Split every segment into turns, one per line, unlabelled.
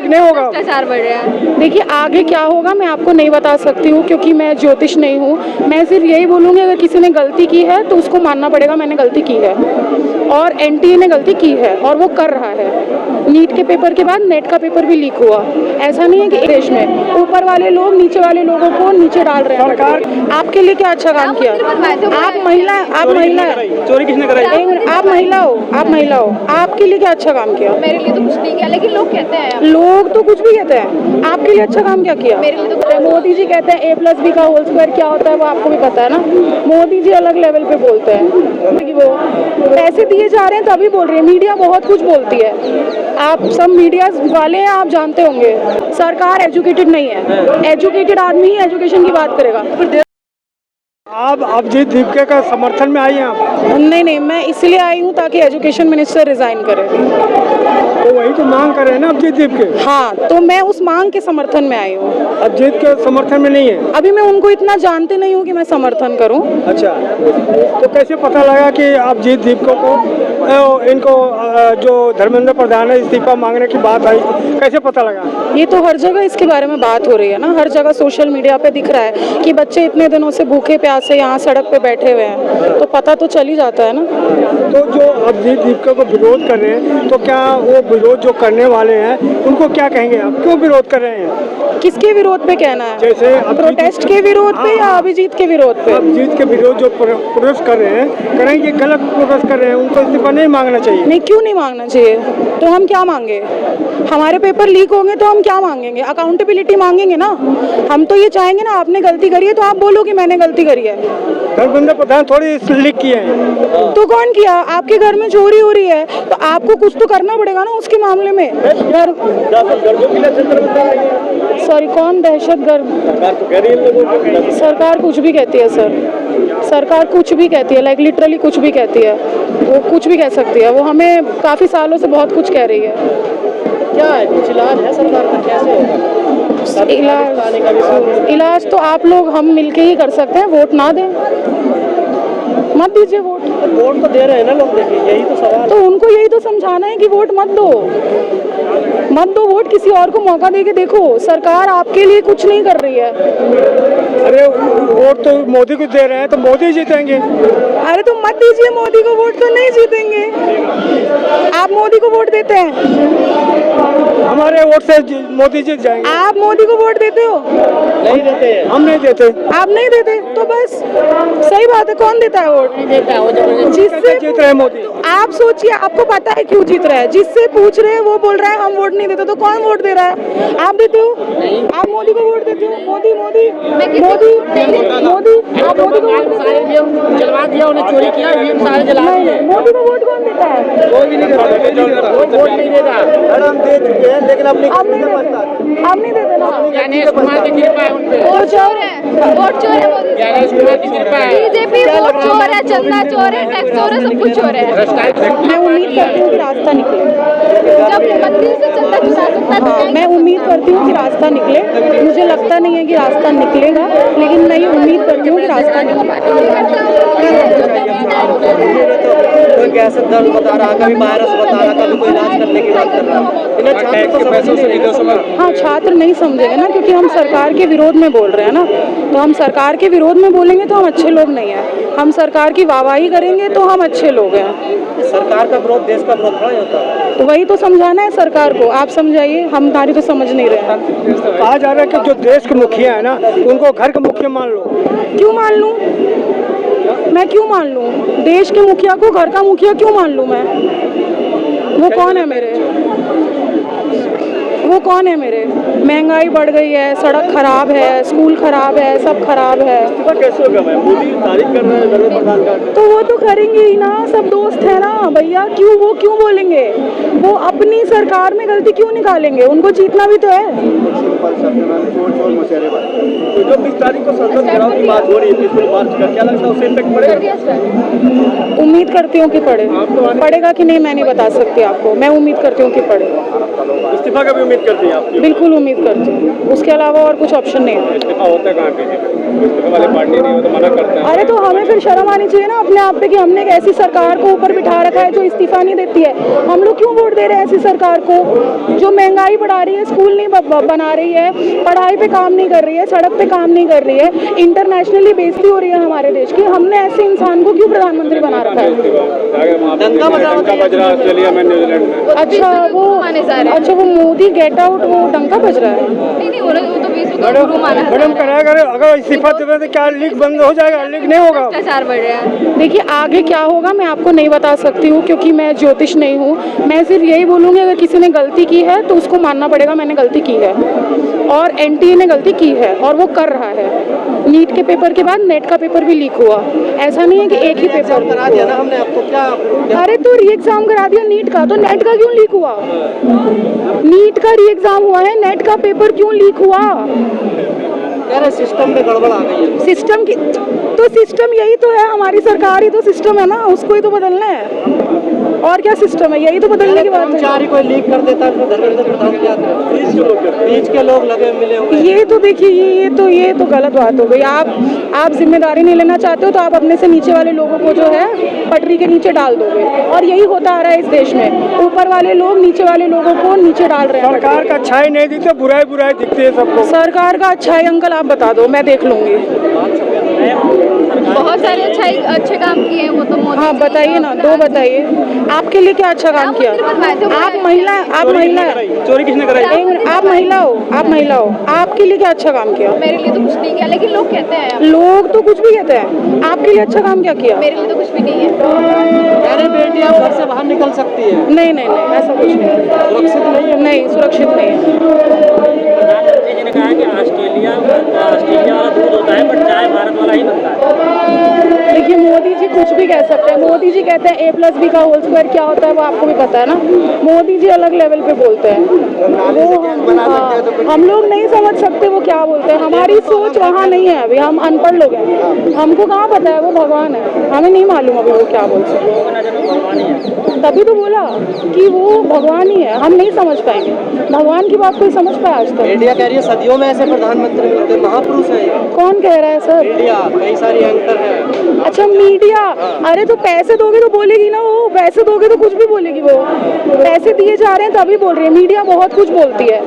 आगे नहीं होगा।
भ्रष्टाचार बढ़ रहा है।
देखिए आगे क्या होगा मैं आपको नहीं बता सकती हूँ क्योंकि मैं ज्योतिष नहीं हूँ। मैं सिर्फ यही बोलूँगी अगर किसी ने गलती की है तो उसको मानना पड़ेगा मैंने गलती की है और एनटीए ने गलती की है और वो कर रहा है। नीट के पेपर के बाद नेट का पेपर भी लीक हुआ। ऐसा नहीं है कि देश में ऊपर वाले लोग नीचे वाले लोगों को नीचे डाल रहे हैं।
सरकार
आपके लिए क्या अच्छा काम किया? आप महिला
चोरी किसने कराई?
आप महिला हो आपके लिए क्या अच्छा काम किया?
मेरे लिए तो कुछ नहीं किया लेकिन लोग कहते हैं।
लोग तो कुछ भी कहते हैं, आपके लिए अच्छा काम क्या किया?
मेरे लिए तो
मोदी जी कहते हैं A+B का होल स्क्वायर क्या होता है वो आपको भी पता है ना। मोदी जी अलग लेवल पे बोलते हैं कि वो पैसे दिए जा रहे हैं तभी बोल रहे हैं। मीडिया बहुत कुछ बोलती है, आप सब मीडिया वाले हैं, आप जानते होंगे। सरकार एजुकेटेड नहीं है, एजुकेटेड आदमी ही एजुकेशन की बात करेगा।
आप अभिजीत दीपके का समर्थन में आई हैं आप?
नहीं, मैं इसलिए आई हूँ ताकि एजुकेशन मिनिस्टर रिजाइन करे।
तो वही तो मांग कर रहे हैं ना अभिजीत दीपके।
हाँ तो मैं उस मांग के समर्थन में आई हूँ।
अभिजीत के समर्थन में नहीं है?
अभी मैं उनको इतना जानते नहीं हूँ कि मैं समर्थन करूँ।
अच्छा, तो कैसे पता लगा कि अभिजीत दीपके को इनको जो धर्मेंद्र प्रधान है इस्तीफा मांगने की बात आई, कैसे पता लगा?
ये तो हर जगह इसके बारे में बात हो रही है ना, हर जगह सोशल मीडिया पे दिख रहा है कि बच्चे इतने दिनों से भूखे प्यासे यहाँ सड़क पे बैठे हुए हैं, तो पता तो चल ही जाता है ना।
तो जो अभिजीत दीपके को विरोध कर रहे हैं तो क्या वो विरोध जो करने वाले हैं उनको क्या कहेंगे आप? क्यों विरोध कर रहे हैं?
किसके विरोध पे कहना है?
जैसे
प्रोटेस्ट के विरोध पे या अभिजीत के विरोध पे?
अभिजीत के विरोध जो प्रोटेस्ट कर रहे हैं, करेंगे गलत प्रोटेस्ट कर रहे हैं, उनको इस्तीफा नहीं मांगना चाहिए।
नहीं, क्यों नहीं मांगना चाहिए? तो हम क्या मांगे? हमारे पेपर लीक होंगे तो हम क्या मांगेंगे? अकाउंटेबिलिटी मांगेंगे ना। हम तो ये चाहेंगे ना आपने गलती करी है तो आप बोलो कि मैंने गलती करी है।
धर्मेंद्र प्रधान थोड़ी लीक किए हैं।
तो कौन किया? आपके घर में चोरी हो रही है तो आपको कुछ तो करना पड़ेगा ना उसके मामले में। सॉरी, कौन दहशतगर्द? सरकार कुछ भी कहती है सर, सरकार कुछ भी कहती है, लाइक लिटरली कुछ भी कहती है। वो कुछ भी कह सकती है, वो हमें काफ़ी सालों से बहुत कुछ कह रही है।
क्या है कुछ इलाज है सरकार का? कैसे होगा
इलाज तो आप लोग हम मिलके ही कर सकते हैं। वोट ना दें, मत दीजिए वोट।
वोट तो दे रहे हैं ना लोग, देखिए यही तो सवाल।
तो उनको यही तो समझाना है कि वोट मत दो वोट, किसी और को मौका दे के देखो। सरकार आपके लिए कुछ नहीं कर रही है।
अरे वोट तो मोदी को दे रहे हैं तो मोदी जीतेंगे।
अरे तो मत दीजिए मोदी को वोट, तो नहीं जीतेंगे। आप मोदी को वोट देते हैं?
हमारे वोट से मोदी जीत जाएंगे।
आप मोदी को वोट देते हो?
नहीं देते हैं।
हम नहीं देते।
आप नहीं देते तो बस सही बात है। कौन देता है वोट? जिससे
जीत रहे हैं मोदी।
आप सोचिए, आपको पता है क्यों जीत रहा है? जिससे पूछ रहे हैं वो बोल रहा है हम वोट नहीं देते, तो कौन वोट दे रहा है? आप देते हो? आप मोदी को वोट देते हो? मोदी मोदी मोदी मोदी आप मोदी को वोट देते हो?
जलवा दिया, उन्हें चोरी किया, सारे जला दिए।
मोदी को वोट कौन देता है?
कोई भी नहीं देता, कोई वोट नहीं देता।
हम दे चुके हैं लेकिन अपनी
आप नहीं देते, आप नहीं देते ना।
ज्ञानेश कुमार की कृपा है उनपे।
वोट चोर है, वोट चोर है मोदी।
ज्ञानेश कुमार की कृपा है।
बीजेपी वोट चोर है, चंदा चोर है, टैक्स चोर है, सब कुछ चोर है।
मैं उम्मीद करती हूँ कि रास्ता निकले।
जब मंदिर से चंदा चुरा सकता है तो
हाँ, मैं उम्मीद करती हूँ कि रास्ता निकले। मुझे लगता नहीं है कि रास्ता निकलेगा, लेकिन मैं ये उम्मीद करती हूँ कि रास्ता
कोई कैसे दर्द बता रहा, कभी वायरस बता रहा, कभी कोई इलाज करने की बात कर रहा है। इन्हें छात्र तो पैसों से
हाँ, छात्र नहीं समझेंगे ना, क्योंकि हम सरकार के विरोध में बोल रहे हैं ना। तो हम सरकार के विरोध में बोलेंगे तो हम अच्छे लोग नहीं हैं। हम सरकार की वाहवाही करेंगे तो हम अच्छे लोग हैं।
सरकार का विरोध देश का विरोध थोड़ा होता है।
तो वही तो समझाना है सरकार को। आप समझाइए, हम हमारी तो समझ नहीं रहे हैं।
कहा जा रहा है कि जो देश के मुखिया है ना उनको घर के मुखिया मान लो।
क्यों मान लूँ मैं? क्यों मान लूँ? देश के मुखिया को घर का मुखिया क्यों मान लूँ मैं? वो कौन है मेरे? वो कौन है मेरे? महंगाई बढ़ गई है, सड़क खराब है, स्कूल खराब है, सब खराब है।
कैसे होगा? मोदी तारीफ कर रहे हैं धर्मेंद्र प्रधान का।
तो वो तो करेंगे ही ना, सब दोस्त है ना भैया। वो क्यों बोलेंगे? वो अपनी सरकार में गलती क्यों निकालेंगे? उनको जीतना भी तो है।
तो जो 20 तारीख को संसद चुनाव की बात हो रही है, पीसफुल मार्च का, क्या लगता है उससे इम्पैक्ट पड़ेगा?
उम्मीद करती हूँ कि पड़ेगा कि नहीं मैं नहीं बता सकती आपको। मैं उम्मीद करती हूँ कि पड़ेगा।
इस्तीफा का भी उम्मीद करती हैं आप?
बिल्कुल उम्मीद करती हूँ, उसके अलावा और कुछ ऑप्शन नहीं है।
इस्तीफा होता कहाँ बीजेपी इस्तीफा वाली पार्टी नहीं हो तो मना करते हैं।
अरे तो हमें फिर शर्म आनी चाहिए ना अपने आप पे कि हमने एक ऐसी सरकार को ऊपर बिठा रखा है जो इस्तीफा नहीं देती है। हम लोग क्यों वोट दे रहे हैं ऐसी सरकार को जो महंगाई बढ़ा रही है, स्कूल नहीं बना रही है, पढ़ाई पे काम नहीं कर रही है, सड़क पे काम नहीं कर रही है, इंटरनेशनली बेइज्जती हो रही है हमारे देश की। हमने ऐसे इंसान को क्यों प्रधानमंत्री बना रखा है?
डंका बज रहा ऑस्ट्रेलिया में, न्यूजीलैंड में।
अच्छा वो मोदी गेट आउट, वो डंका बज रहा है।
नहीं वो तो विश्व का गुरु माना है।
मैडम करा करे अगर इस्तीफा देवे तो क्या लीक बंद हो जाएगा? लीक नहीं होगा।
भ्रष्टाचार बढ़ रहा है।
देखिए आगे क्या होगा मैं आपको नहीं बता सकती हूँ क्योंकि मैं ज्योतिष नहीं हूँ। मैं सिर्फ यही बोलूँगी अगर किसी ने गलती की है तो उसको मानना पड़ेगा मैंने गलती की है, और एनटीए ने गलती की है और वो कर रहा है। नीट के पेपर के बाद नेट का पेपर भी लीक हुआ। ऐसा नहीं है कि एक ही पेपर
करा दिया ना हमने, अब तो क्या?
अरे तो री एग्जाम करा दिया नीट का, तो नेट का क्यों लीक हुआ? नीट का री एग्जाम हुआ है, नेट का पेपर क्यों लीक हुआ?
कह रहे सिस्टम में गड़बड़ आ गई है।
सिस्टम की तो सिस्टम यही तो है, हमारी सरकार ही तो सिस्टम है ना, उसको ही तो बदलना है। और क्या सिस्टम है, यही तो बदलने की बात है।
कर्मचारी कोई लीक कर देता है तो धर्मेंद्र प्रधान क्या बीच के लोग लगे मिले हुए।
ये तो देखिए ये तो गलत बात हो गई। आप जिम्मेदारी नहीं लेना चाहते हो तो आप अपने से नीचे वाले लोगों को जो है पटरी के नीचे डाल दोगे, और यही होता आ रहा है इस देश में। ऊपर वाले लोग नीचे वाले लोगों को नीचे डाल रहे हैं।
सरकार का अच्छाई नहीं दिखता, बुराई दिखती है सबको।
सरकार का अच्छाई अंकल आप बता दो, मैं देख लूंगी।
बहुत सारे अच्छे काम किए हैं वो तो मोदी
हाँ
जी।
बताइए ना, दो बताइए आपके लिए क्या अच्छा काम किया? आप महिला
चोरी किसने कराई?
एक मिनट, आप महिला हो, आपके लिए क्या अच्छा काम किया?
मेरे लिए तो कुछ नहीं किया, लेकिन लोग कहते हैं
लोग तो कुछ भी कहते हैं, आपके लिए अच्छा काम क्या किया?
मेरे लिए तो कुछ भी नहीं है।
अरे बेटी आप घर से बाहर निकल सकती है।
नहीं ऐसा कुछ नहीं,
सुरक्षित नहीं है।
नहीं सुरक्षित नहीं है।
प्रधानमंत्री जी ने कहा कि ऑस्ट्रेलिया वाला दूध होता है बट चाय भारत वाला ही बनता है।
देखिए मोदी जी कुछ भी कह सकते हैं। मोदी जी कहते हैं A+B का होल स्क्वायर क्या होता है वो आपको भी पता है ना। मोदी जी अलग लेवल पे बोलते हैं, वो हम लोग नहीं समझ सकते वो क्या बोलते हैं। हमारी सोच वहाँ नहीं है, अभी हम अनपढ़ लोग हैं, हमको कहाँ पता है वो भगवान है, हमें नहीं मालूम अभी वो क्या बोलते हैं। तभी तो बोला कि वो भगवान ही है, हम नहीं समझ पाएंगे। भगवान की बात कोई समझ पाया आज तक?
मीडिया कह रही है सदियों में ऐसे प्रधानमंत्री मिलते, महापुरुष है ये।
कौन कह रहा है सर?
मीडिया कई सारी एंकर है।
अच्छा मीडिया, अरे तो पैसे दोगे तो बोलेगी ना वो, पैसे दोगे तो कुछ भी बोलेगी वो। पैसे दिए जा रहे हैं तभी बोल रही है। मीडिया बहुत कुछ बोलती है,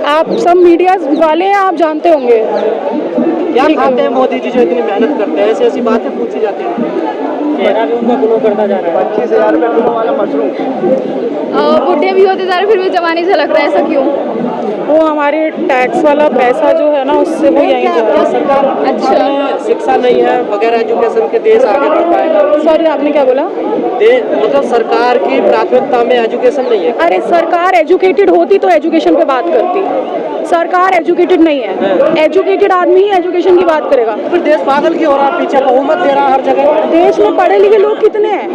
आप सब मीडिया वाले हैं, आप जानते होंगे।
क्या खाते हैं मोदी जी जो इतनी मेहनत करते हैं? ऐसी बातें पूछी जाती है।
चेहरा भी उनका ग्लो करता जा रहा है।
25,000 रुपये किलो वाला मशरूम
बुढ़े भी होते जा रहे फिर भी जवानी से लग रहा है, ऐसा क्यों?
वो हमारे टैक्स वाला पैसा जो है ना उससे वो यहीं जा रहा है।
सरकार
अच्छा।
शिक्षा नहीं है, बगैर एजुकेशन के देश आगे बढ़ पाएगा?
सॉरी आपने क्या बोला?
मतलब सरकार की प्राथमिकता में एजुकेशन नहीं है।
अरे सरकार एजुकेटेड होती तो एजुकेशन पे बात करती, सरकार एजुकेटेड नहीं है। एजुकेटेड आदमी ही एजुकेशन की बात करेगा।
फिर देश पागल क्यों हो रहा है? पीछे बहुमत दे रहा है हर जगह।
देश में पढ़े लिखे लोग कितने हैं?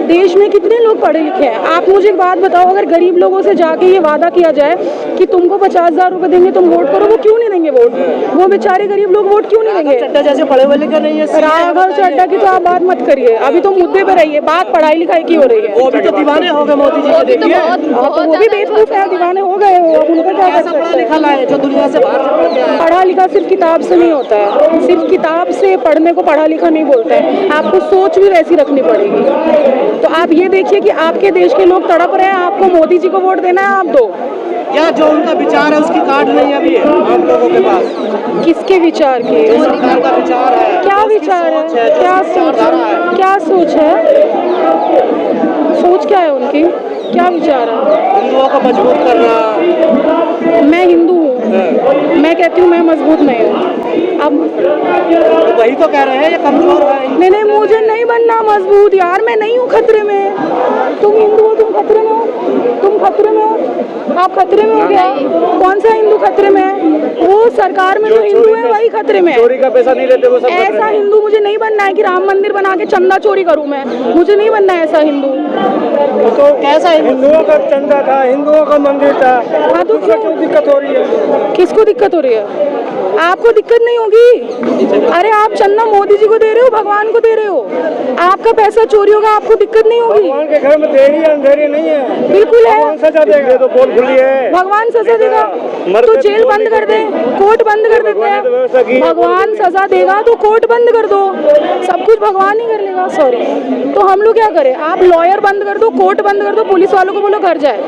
देश में कितने लोग पढ़े लिखे हैं? आप मुझे एक बात बताओ, अगर गरीब लोगों से जाके ये वादा किया जाए कि तुमको 50,000 रुपए देंगे तुम वोट करो, वो क्यों नहीं देंगे वोट? वो बेचारे गरीब लोग वोट क्यों नहीं देंगे?
चड्डा जैसे पढ़े हुए लिखे नहीं है।
राघव चड्डा की तो आप बात मत करिए, अभी तो मुद्दे पे रहिए। बात पढ़ाई लिखाई की हो रही है।
वो भी तो दीवाने हो गए मोदी जी के, देखिए।
हाँ, तो वो भी बेवकूफ है, दीवाने हो गए हो, अब उनका क्या कर
ऐसा पढ़ा
सकते
लिखा
हैं?
लाए जो दुनिया से बाहर से पढ़ के आया।
पढ़ा लिखा सिर्फ किताब से नहीं होता है, सिर्फ किताब से पढ़ने को पढ़ा लिखा नहीं बोलते हैं। आपको सोच भी वैसी रखनी पड़ेगी। तो आप ये देखिए कि आपके देश के लोग तड़प रहे हैं, आपको मोदी जी को वोट देना है, आप दो।
या जो उनका विचार है उसकी कार्ड नहीं है अभी आप लोगों के पास।
किसके विचार की?
जो सरकार का विचार है,
क्या
उसकी
विचार है?
सोच जो
क्या
उसकी
सोच
विचारधारा
है? क्या सोच है? सोच क्या है उनकी? क्या विचार है?
हिंदुओं को मजबूत करना।
मैं हिंदू हूँ, मैं कहती हूँ मैं मजबूत नहीं हूँ। अब
वही तो कह रहे हैं ये कमजोर है।
नहीं मुझे नहीं बनना मजबूत यार, मैं नहीं हूँ खतरे में। तुम हिंदू हो, तुम खतरे में हो, तुम खतरे में हो, आप खतरे में हो क्या? कौन सा हिंदू खतरे में है? वो सरकार में जो हिंदू है वही खतरे में है।
चोरी का पैसा नहीं लेते वो सब।
ऐसा हिंदू मुझे नहीं बनना है कि राम मंदिर बना के चंदा चोरी करूँ मैं, मुझे नहीं बनना है ऐसा हिंदू।
तो
कैसा है?
हिंदुओं का चंदा था, हिंदुओं का मंदिर था,
हाँ, तो
दूसरा क्यों दिक्कत हो रही है?
किसको दिक्कत हो रही है? आपको दिक्कत नहीं होगी। अरे आप चंदा मोदी जी को दे रहे हो, भगवान को दे रहे हो, आपका पैसा चोरी होगा, आपको दिक्कत नहीं होगी।
भगवान के घर में देरी अंधेरी नहीं है,
बिल्कुल है।
भगवान सजा देगा तो बोल खुली है।
भगवान सजा देगा तो जेल बंद कर दे, कोर्ट बंद कर देते हैं। भगवान सजा देगा तो कोर्ट बंद कर दो, सब कुछ भगवान ही कर लेगा। सॉरी, तो हम लोग क्या करें? आप लॉयर बंद कर दो, कोर्ट बंद कर दो, पुलिस वालों को बोलो घर जाए,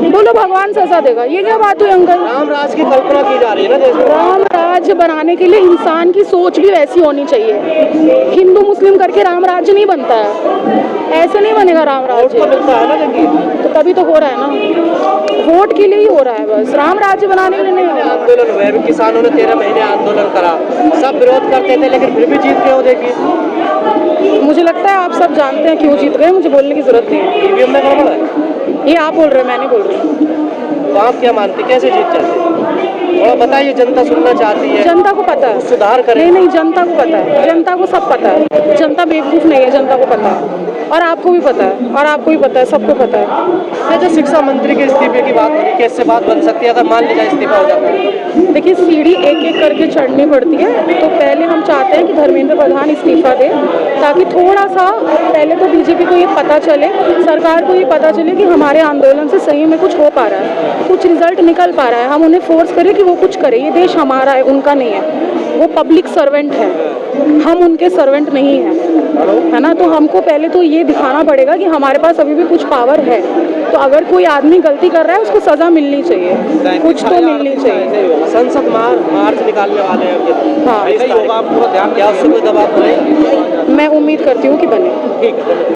बोलो भगवान सजा देगा। ये क्या बात हुई अंकल?
राम राज की कल्पना की जा रही है ना देश में।
राम राज्य बनाने के लिए इंसान की सोच भी वैसी होनी चाहिए। हिंदू मुस्लिम करके राम राज्य नहीं बनता है, ऐसे नहीं बनेगा राम
वोट
राज्य।
तो मिलता है ना, देखिए
तो तभी तो हो रहा है ना, वोट के लिए ही हो रहा है, बस राम राज्य बनाने के लिए नहीं हो रहा।
आंदोलन हुए अभी, किसानों ने 13 महीने आंदोलन करा, सब विरोध करते थे लेकिन फिर भी जीत गए हो। देखिए
मुझे लगता है आप सब जानते हैं क्यों जीत गए, मुझे बोलने की जरूरत नहीं है।
ईवीएम में गड़बड़ है।
ये आप बोल रहे हैं, मैं नहीं बोल रही।
तो आप क्या मानते, कैसे जीत जाते? थोड़ा बताइए, जनता सुनना चाहती है।
जनता को पता है,
सुधार करें।
नहीं, जनता को पता है, जनता को सब पता है। जनता बेवकूफ़ नहीं है, जनता को पता है, और आपको भी पता है, और आपको भी पता है, सबको पता है।
ये जो शिक्षा मंत्री के इस्तीफे की बात हो रही है, कैसे बात बन सकती है अगर मान लीजिए इस्तीफा हो जाता है?
देखिए, सीढ़ी एक एक करके चढ़नी पड़ती है, तो पहले हम चाहते हैं कि धर्मेंद्र प्रधान इस्तीफा दे, ताकि थोड़ा सा पहले तो बीजेपी को ये पता चले, सरकार को ये पता चले कि हमारे आंदोलन से सही में कुछ हो पा रहा है, कुछ रिजल्ट निकल पा रहा है। हम उन्हें फोर्स करें कि वो कुछ करे। ये देश हमारा है, उनका नहीं है। वो पब्लिक सर्वेंट है, हम उनके सर्वेंट नहीं हैं, है ना। तो हमको पहले तो ये दिखाना पड़ेगा कि हमारे पास अभी भी कुछ पावर है। तो अगर कोई आदमी गलती कर रहा है, उसको सज़ा मिलनी चाहिए, कुछ तो मिलनी चाहिए।
संसद मार्च निकालने वाले हैं।
हाँ।
ऐसा ही होगा, आप पूरा ध्यान, क्या उससे कोई दबाव तो नहीं?
मैं उम्मीद करती हूँ कि बने।
ठीक है।